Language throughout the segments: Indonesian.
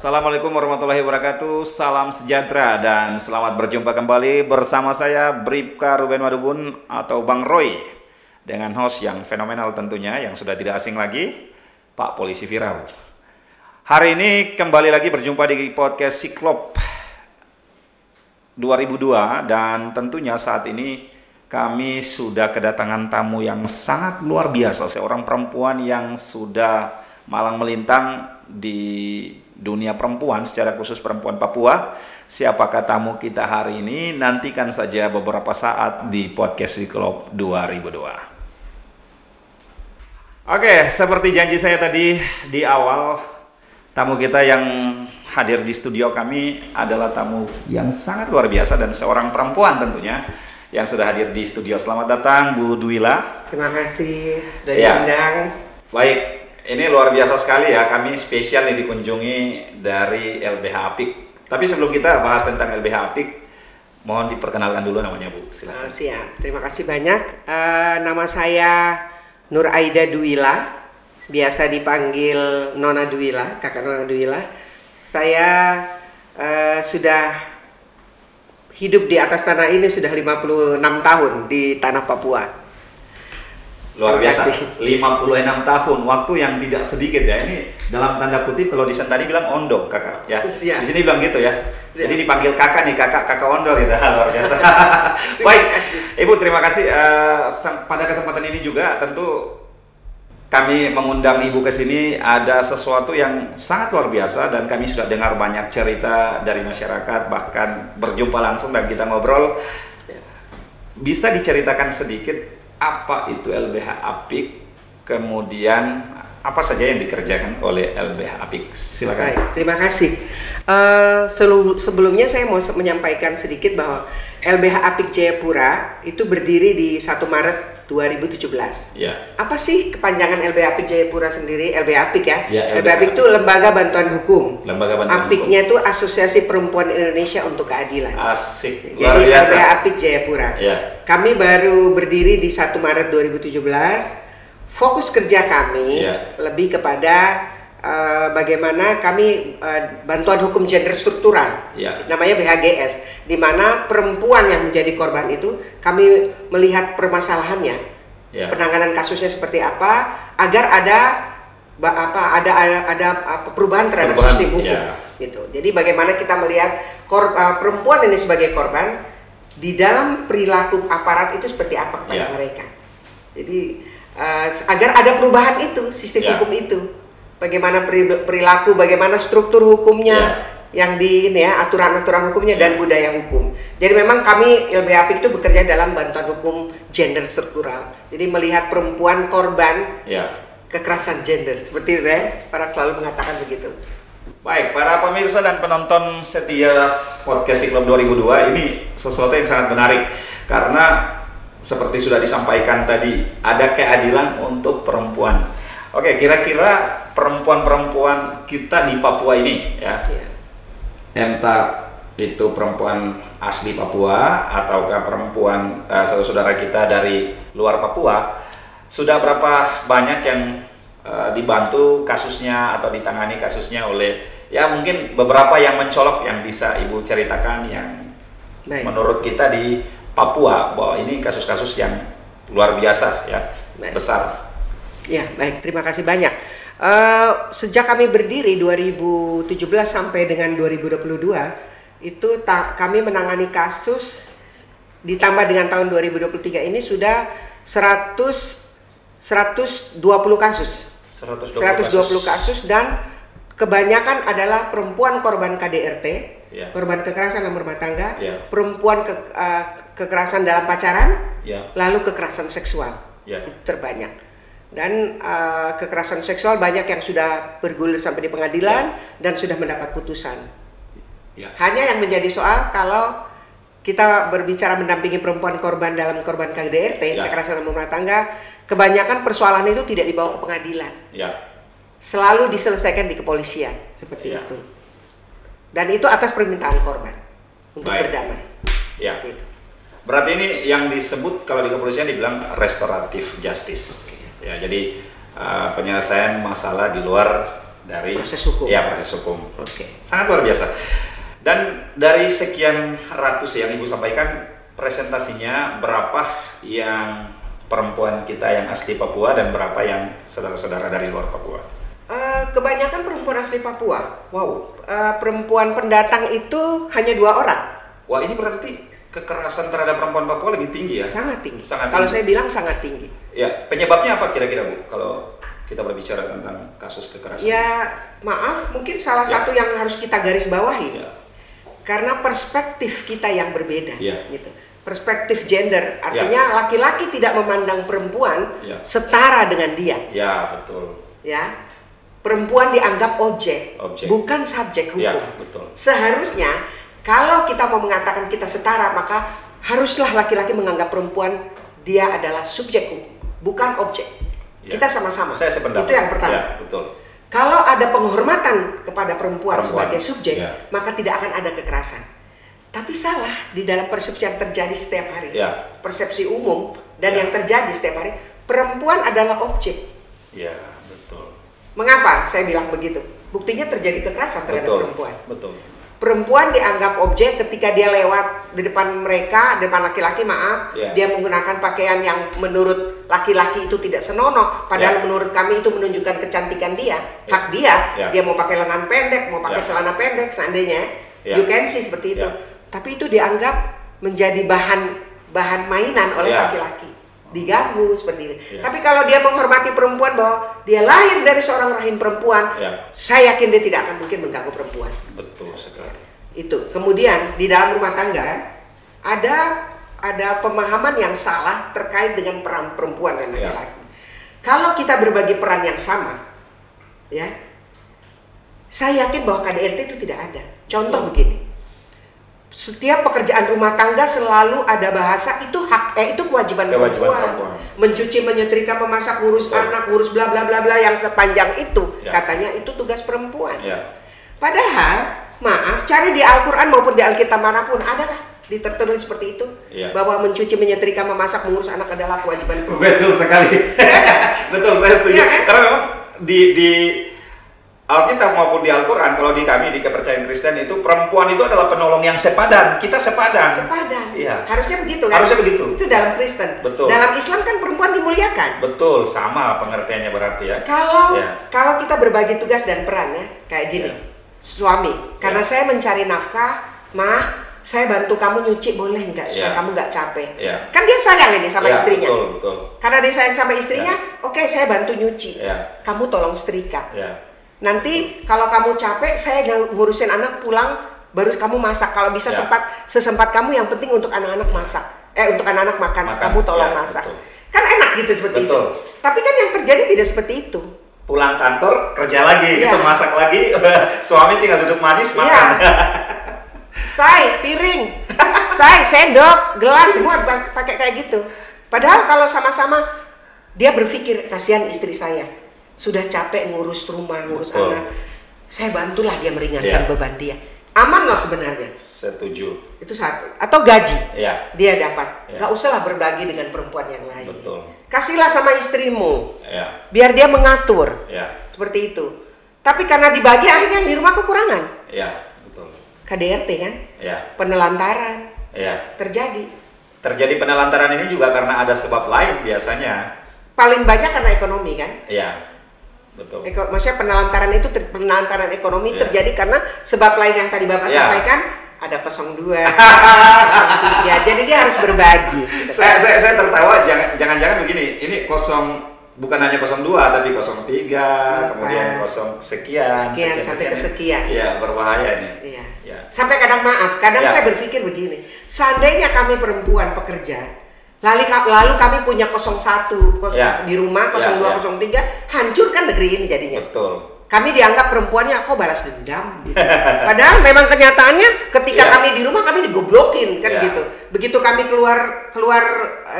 Assalamualaikum warahmatullahi wabarakatuh. Salam sejahtera dan selamat berjumpa kembali bersama saya Bribka Ruben Wadubun atau Bang Roy, dengan host yang fenomenal tentunya, yang sudah tidak asing lagi, Pak Polisi Viral. Hari ini kembali lagi berjumpa di podcast Siklop 2002, dan tentunya saat ini kami sudah kedatangan tamu yang sangat luar biasa, seorang perempuan yang sudah malang melintang di dunia perempuan, secara khusus perempuan Papua. Siapakah tamu kita hari ini? Nantikan saja beberapa saat di podcast Siklop 2002. Oke, seperti janji saya tadi di awal, tamu kita yang hadir di studio kami adalah tamu yang sangat luar biasa dan seorang perempuan tentunya yang sudah hadir di studio. Selamat datang Bu Duwila. Terima kasih sudah diundang. Baik, ini luar biasa sekali ya, kami spesial nih dikunjungi dari LBH Apik. Tapi sebelum kita bahas tentang LBH Apik, mohon diperkenalkan dulu namanya Bu, silakan. Siap, terima kasih banyak. Nama saya Nur Aida Duwila, biasa dipanggil Nona Duwila, kakak Nona Duwila. Saya sudah hidup di atas tanah ini sudah 56 tahun di tanah Papua. Luar biasa, 56 tahun, waktu yang tidak sedikit ya. Ini dalam tanda kutip, kalau di Sentani bilang ondo kakak ya. Siap. Di sini bilang gitu ya. Siap. Jadi dipanggil kakak nih, kakak ondo gitu. Luar biasa. Baik, Ibu terima kasih. Pada kesempatan ini juga tentu kami mengundang Ibu ke sini, ada sesuatu yang sangat luar biasa dan kami sudah dengar banyak cerita dari masyarakat, bahkan berjumpa langsung dan kita ngobrol. Bisa diceritakan sedikit apa itu LBH Apik, kemudian apa saja yang dikerjakan oleh LBH Apik? Silakan. Baik, terima kasih. Sebelumnya saya mau menyampaikan sedikit bahwa LBH Apik Jayapura itu berdiri di 1 Maret 2017. Ya. Apa sih kepanjangan LBH Apik Jayapura sendiri? LBH Apik ya. Ya, LBH Apik itu Lembaga Bantuan Hukum. Lembaga Bantuan Apiknya itu Asosiasi Perempuan Indonesia untuk Keadilan. Asik, luar Jadi biasa. LBH Apik Jayapura. Ya. Kami baru berdiri di 1 Maret 2017. Fokus kerja kami lebih kepada bagaimana kami bantuan hukum gender struktural, namanya BHGS, di mana perempuan yang menjadi korban itu kami melihat permasalahannya, penanganan kasusnya seperti apa, agar ada perubahan terhadap sistem hukum. Gitu. Jadi bagaimana kita melihat perempuan ini sebagai korban di dalam perilaku aparat itu seperti apa kepada mereka. Jadi agar ada perubahan itu sistem hukum itu. Bagaimana perilaku, bagaimana struktur hukumnya, yang di ini ya, aturan-aturan hukumnya dan budaya hukum. Jadi memang kami LBH Apik itu bekerja dalam bantuan hukum gender struktural. Jadi melihat perempuan korban kekerasan gender, seperti itu ya, para selalu mengatakan begitu. Baik, para pemirsa dan penonton setia podcast Siklop 2002, ini sesuatu yang sangat menarik karena seperti sudah disampaikan tadi, ada keadilan untuk perempuan. Oke, kira-kira perempuan-perempuan kita di Papua ini entah itu perempuan asli Papua ataukah perempuan saudara-saudara kita dari luar Papua, sudah berapa banyak yang dibantu kasusnya atau ditangani kasusnya oleh, ya mungkin beberapa yang mencolok yang bisa Ibu ceritakan yang menurut kita di Papua bahwa ini kasus-kasus yang luar biasa ya, besar. Ya, baik, terima kasih banyak. Sejak kami berdiri 2017 sampai dengan 2022 itu kami menangani kasus, ditambah dengan tahun 2023 ini sudah 120 kasus. 120 kasus dan kebanyakan adalah perempuan korban KDRT, korban kekerasan dalam rumah tangga, perempuan kekerasan dalam pacaran, lalu kekerasan seksual. Itu terbanyak. Dan kekerasan seksual banyak yang sudah bergulir sampai di pengadilan dan sudah mendapat putusan. Hanya yang menjadi soal kalau kita berbicara mendampingi perempuan korban dalam korban KDRT, kekerasan dalam rumah tangga, kebanyakan persoalan itu tidak dibawa ke pengadilan. Selalu diselesaikan di kepolisian, seperti itu. Dan itu atas permintaan korban untuk berdamai. Itu. Berarti ini yang disebut kalau di kepolisian dibilang restoratif justice. Ya, jadi penyelesaian masalah di luar dari proses hukum. Ya, proses hukum. Oke. Sangat luar biasa. Dan dari sekian ratus yang Ibu sampaikan, presentasinya berapa yang perempuan kita yang asli Papua dan berapa yang saudara-saudara dari luar Papua? Kebanyakan perempuan asli Papua. Wow. Perempuan pendatang itu hanya 2 orang. Wah, ini berarti kekerasan terhadap perempuan Papua lebih tinggi ya? Sangat tinggi. Sangat Kalau tinggi. saya bilang sangat tinggi. Ya, penyebabnya apa kira-kira Bu? Kalau kita berbicara tentang kasus kekerasan. Ya, maaf, mungkin salah satu yang harus kita garis bawahi. Ya. Karena perspektif kita yang berbeda, Ya. gitu. Perspektif gender, artinya laki-laki tidak memandang perempuan setara dengan dia. Ya, betul. Ya, perempuan dianggap objek. Bukan subjek hukum. Ya, betul. Seharusnya kalau kita mau mengatakan kita setara, maka haruslah laki-laki menganggap perempuan dia adalah subjek hukum, bukan objek. Ya. Kita sama-sama. Saya sependapat. Itu yang pertama. Ya, betul. Kalau ada penghormatan kepada perempuan sebagai subjek, maka tidak akan ada kekerasan. Tapi salah di dalam persepsi yang terjadi setiap hari. Ya. Persepsi umum dan yang terjadi setiap hari, perempuan adalah objek. Ya, betul. Mengapa saya bilang begitu? Buktinya terjadi kekerasan terhadap perempuan. Betul. Perempuan dianggap objek ketika dia lewat di depan mereka, depan laki-laki, dia menggunakan pakaian yang menurut laki-laki itu tidak senonoh, padahal menurut kami itu menunjukkan kecantikan dia, hak dia. Dia mau pakai lengan pendek, mau pakai celana pendek, seandainya you can see seperti itu. Tapi itu dianggap menjadi bahan mainan oleh laki-laki, diganggu seperti itu. Tapi kalau dia menghormati perempuan bahwa dia lahir dari seorang rahim perempuan, saya yakin dia tidak akan mungkin mengganggu perempuan. Betul sekali. Itu. Kemudian di dalam rumah tangga ada pemahaman yang salah terkait dengan peran perempuan dan laki-laki. Kalau kita berbagi peran yang sama, ya, saya yakin bahwa KDRT itu tidak ada. Contoh begini. Setiap pekerjaan rumah tangga selalu ada bahasa itu itu kewajiban perempuan. Mencuci, menyetrika, memasak, ngurus anak, ngurus bla bla bla bla yang sepanjang itu katanya itu tugas perempuan. Padahal maaf, cari di Al-Qur'an maupun di Alkitab manapun adakah tertulis seperti itu bahwa mencuci, menyetrika, memasak, mengurus anak adalah kewajiban perempuan? Betul sekali. Betul, saya setuju. Kan? Karena memang di Alkitab maupun di Al-Quran, kalau di kami, di kepercayaan Kristen itu, perempuan itu adalah penolong yang sepadan. Kita sepadan. Sepadan. Iya. Harusnya begitu kan? Harusnya begitu. Itu dalam Kristen. Betul. Dalam Islam kan perempuan dimuliakan. Betul, sama pengertiannya berarti ya. Kalau kita berbagi tugas dan peran ya, kayak gini. Suami, karena saya mencari nafkah, saya bantu kamu nyuci boleh nggak supaya kamu nggak capek? Kan dia sayang ini sama istrinya. Betul. Karena dia sayang sama istrinya, oke, saya bantu nyuci. Kamu tolong setrika. Nanti kalau kamu capek, saya ngurusin anak pulang, baru kamu masak. Kalau bisa sesempat kamu, yang penting untuk anak-anak masak. Untuk anak-anak makan, kamu tolong masak. Betul. Kan enak gitu seperti itu. Tapi kan yang terjadi tidak seperti itu. Pulang kantor, kerja lagi, gitu, masak lagi, suami tinggal duduk manis, makan. Piring, sendok, gelas, semua pakai kayak gitu. Padahal kalau sama-sama dia berpikir, kasihan istri saya. Sudah capek ngurus rumah, ngurus anak, saya bantulah dia meringankan beban dia. Aman loh sebenarnya. Setuju. Itu satu. Atau gaji dia dapat. Gak usahlah berbagi dengan perempuan yang lain. Betul. Kasihlah sama istrimu, biar dia mengatur. Seperti itu. Tapi karena dibagi akhirnya di rumah kekurangan. Betul. KDRT kan? Penelantaran. Terjadi penelantaran ini juga karena ada sebab lain biasanya. Paling banyak karena ekonomi kan? Betul. Maksudnya penelantaran ekonomi terjadi karena sebab lain yang tadi Bapak sampaikan, ada 02, 03, jadi dia harus berbagi. Saya tertawa, jangan-jangan begini, ini bukan hanya 02 tapi 03, kemudian 0 sekian sampai ke sekian. Iya, berbahaya ini. Sampai kadang saya berpikir begini, seandainya kami perempuan pekerja, lalu kami punya 01 di rumah, 02, 03, hancurkan negeri ini jadinya. Betul. Kami dianggap perempuannya kok balas dendam gitu. Padahal memang kenyataannya ketika kami di rumah kami digoblokin kan gitu. Begitu kami keluar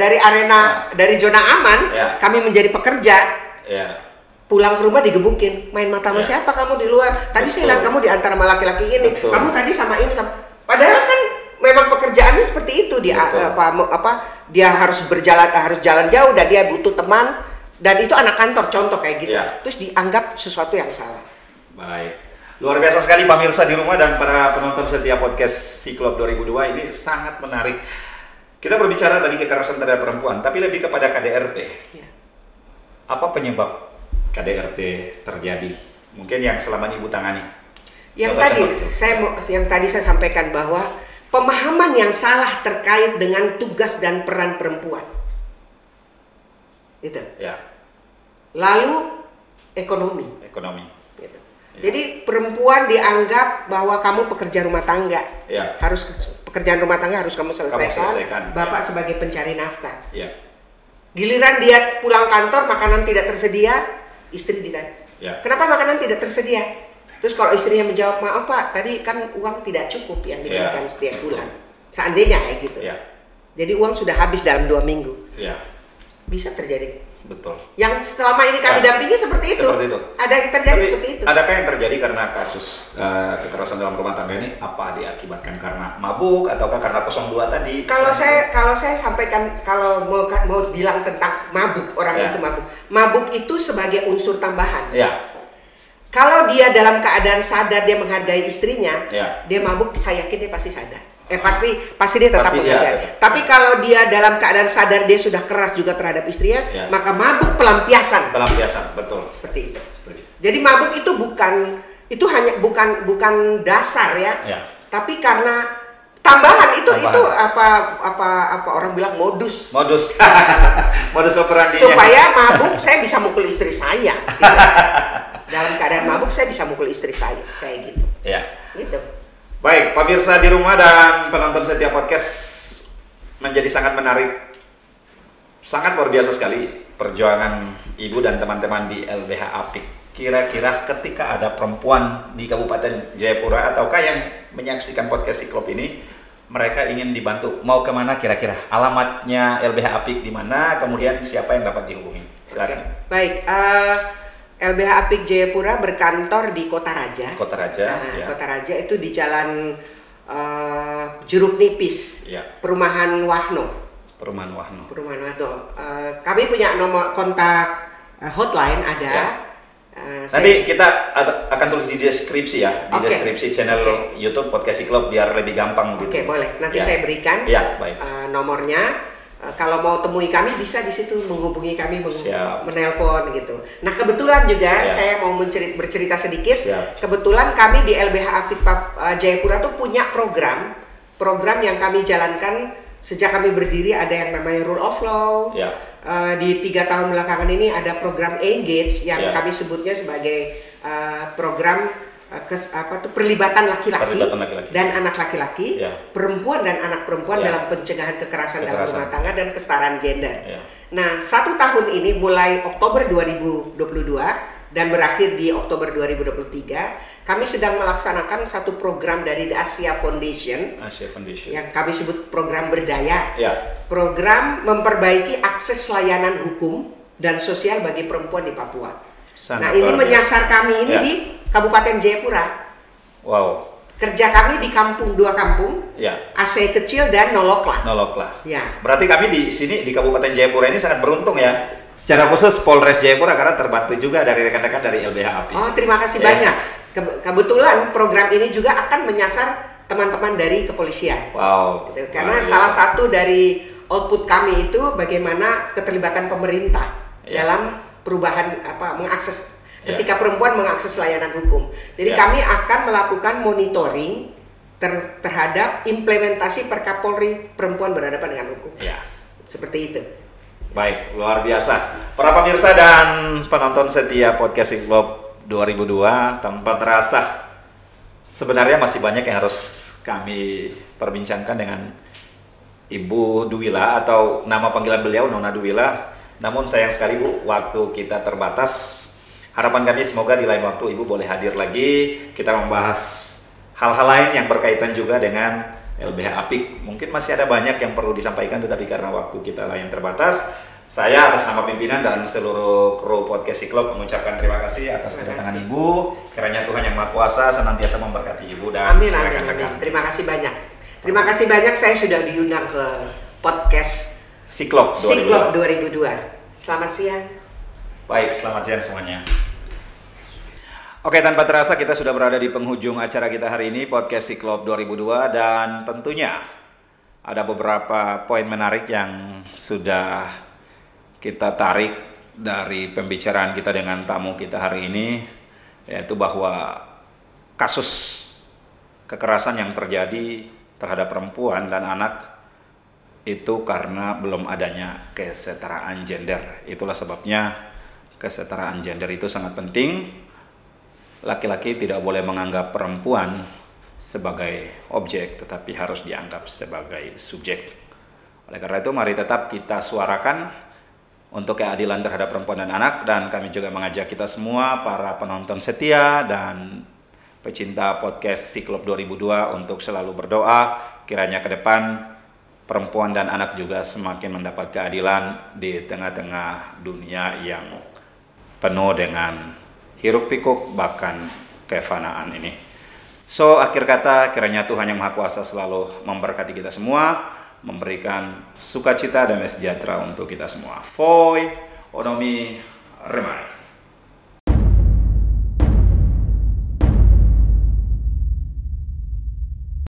dari arena dari zona aman, kami menjadi pekerja. Pulang ke rumah digebukin. Main mata sama siapa kamu di luar? Tadi saya lihat kamu di antara laki-laki ini. Kamu tadi sama ini sama. Padahal kan memang pekerjaannya seperti itu, dia dia harus jalan jauh dan dia butuh teman, dan itu anak kantor contoh kayak gitu. Terus dianggap sesuatu yang salah. Baik. Luar biasa sekali pemirsa di rumah dan para penonton setia podcast Siklop 2002, ini sangat menarik. Kita berbicara tadi kekerasan terhadap perempuan, tapi lebih kepada KDRT. Ya. Apa penyebab KDRT terjadi? Mungkin yang selama ini Ibu tangani. Yang tadi saya sampaikan bahwa pemahaman yang salah terkait dengan tugas dan peran perempuan. Gitu. Ya. Lalu ekonomi. Gitu. Ya. Jadi perempuan dianggap bahwa kamu pekerja rumah tangga. Ya. Pekerjaan rumah tangga harus kamu selesaikan. Bapak ya. Sebagai pencari nafkah. Ya. Giliran dia pulang kantor makanan tidak tersedia, istri ditanya. Ya. Kenapa makanan tidak tersedia? Terus kalau istrinya menjawab, maaf Pak, tadi kan uang tidak cukup yang diberikan setiap bulan. Seandainya kayak gitu. Ya. Jadi uang sudah habis dalam 2 minggu. Ya. Bisa terjadi. Betul. Yang selama ini kami dampingi seperti itu. Ada yang terjadi seperti itu. Adakah yang terjadi karena kasus kekerasan dalam rumah tangga ini? Apa diakibatkan karena mabuk ataukah karena 02 tadi? Kalau saya sampaikan, kalau mau bilang tentang mabuk, orang itu mabuk. Mabuk itu sebagai unsur tambahan. Ya. Kalau dia dalam keadaan sadar dia menghargai istrinya, dia mabuk, saya yakin dia pasti sadar. Pasti dia tetap menghargai. Tapi kalau dia dalam keadaan sadar dia sudah keras juga terhadap istrinya, maka mabuk pelampiasan. Pelampiasan, betul. Seperti itu. Jadi mabuk itu bukan dasar ya. Tapi karena tambahan itu apa orang bilang modus. Modus operandi. Supaya mabuk saya bisa mukul istri saya. Gitu. Dalam keadaan mabuk saya bisa mukul istri saya kayak gitu. Ya. Gitu. Baik, pemirsa di rumah dan penonton setiap podcast, menjadi sangat menarik. Sangat luar biasa sekali perjuangan Ibu dan teman-teman di LBH Apik. Kira-kira ketika ada perempuan di Kabupaten Jayapura ataukah yang menyaksikan podcast Siklop ini, mereka ingin dibantu, mau kemana kira-kira? Alamatnya LBH Apik di mana? Kemudian siapa yang dapat dihubungi? Silakan. Okay. Baik, LBH Apik Jayapura berkantor di Kota Raja. Kota Raja. Ya. Kota Raja itu di Jalan Jeruk Nipis, Perumahan Wahno. Kami punya nomor kontak hotline ada. Ya. Nanti kita akan tulis di deskripsi ya, di deskripsi channel YouTube Podcast Siklop biar lebih gampang gitu. Oke, boleh. Nanti saya berikan baik. Nomornya. Kalau mau temui kami bisa di situ menghubungi kami, menelpon gitu. Nah kebetulan juga saya mau bercerita sedikit. Kebetulan kami di LBH Apik Jayapura tuh punya program yang kami jalankan sejak kami berdiri. Ada yang namanya Rule of Law. Di 3 tahun belakangan ini ada program Engage yang kami sebutnya sebagai program perlibatan laki-laki dan anak laki-laki, perempuan dan anak perempuan dalam pencegahan kekerasan dalam rumah tangga dan kesetaraan gender. Nah, 1 tahun ini mulai Oktober 2022 dan berakhir di Oktober 2023, kami sedang melaksanakan satu program dari The Asia Foundation yang kami sebut program berdaya. Program memperbaiki akses layanan hukum dan sosial bagi perempuan di Papua. Nah, ini menyasar kami ini di Kabupaten Jayapura. Wow. Kerja kami di 2 kampung. AC Kecil dan Nolokla. Ya. Berarti kami di sini di Kabupaten Jayapura ini sangat beruntung ya. Secara khusus Polres Jayapura karena terbantu juga dari rekan-rekan dari LBH Apik. Oh, terima kasih banyak. Kebetulan program ini juga akan menyasar teman-teman dari kepolisian. Wow. Gitu. Karena salah satu dari output kami itu bagaimana keterlibatan pemerintah dalam perubahan mengakses ketika perempuan mengakses layanan hukum. Jadi kami akan melakukan monitoring terhadap implementasi Perkapolri perempuan berhadapan dengan hukum. Seperti itu. Baik, luar biasa. Para pemirsa dan penonton setia podcast Siklop 2002, tanpa terasa sebenarnya masih banyak yang harus kami perbincangkan dengan Ibu Duwila atau nama panggilan beliau Nona Duwila. Namun sayang sekali Bu, waktu kita terbatas. Harapan kami semoga di lain waktu Ibu boleh hadir lagi. Kita membahas hal-hal lain yang berkaitan juga dengan LBH Apik. Mungkin masih ada banyak yang perlu disampaikan, tetapi karena waktu kita yang terbatas, saya atas nama pimpinan dan seluruh kru podcast Siklop mengucapkan terima kasih atas kedatangan Ibu. Kiranya Tuhan Yang Maha Kuasa senantiasa memberkati Ibu dan rekan-rekan. Terima kasih banyak. Terima kasih banyak, saya sudah diundang ke podcast Siklop 2002. Selamat siang. Baik, selamat siang semuanya. Oke, tanpa terasa kita sudah berada di penghujung acara kita hari ini, Podcast Siklop 2002, dan tentunya ada beberapa poin menarik yang sudah kita tarik dari pembicaraan kita dengan tamu kita hari ini, yaitu bahwa kasus kekerasan yang terjadi terhadap perempuan dan anak itu karena belum adanya kesetaraan gender. Itulah sebabnya kesetaraan gender itu sangat penting. Laki-laki tidak boleh menganggap perempuan sebagai objek, tetapi harus dianggap sebagai subjek. Oleh karena itu, mari tetap kita suarakan untuk keadilan terhadap perempuan dan anak, dan kami juga mengajak kita semua, para penonton setia dan pecinta podcast Siklop 2002 untuk selalu berdoa, kiranya ke depan perempuan dan anak juga semakin mendapat keadilan di tengah-tengah dunia yang penuh dengan hiruk pikuk bahkan kefanaan ini. So, akhir kata, kiranya Tuhan Yang Maha Kuasa selalu memberkati kita semua, memberikan sukacita dan sejahtera untuk kita semua. Foi, onomi, remai.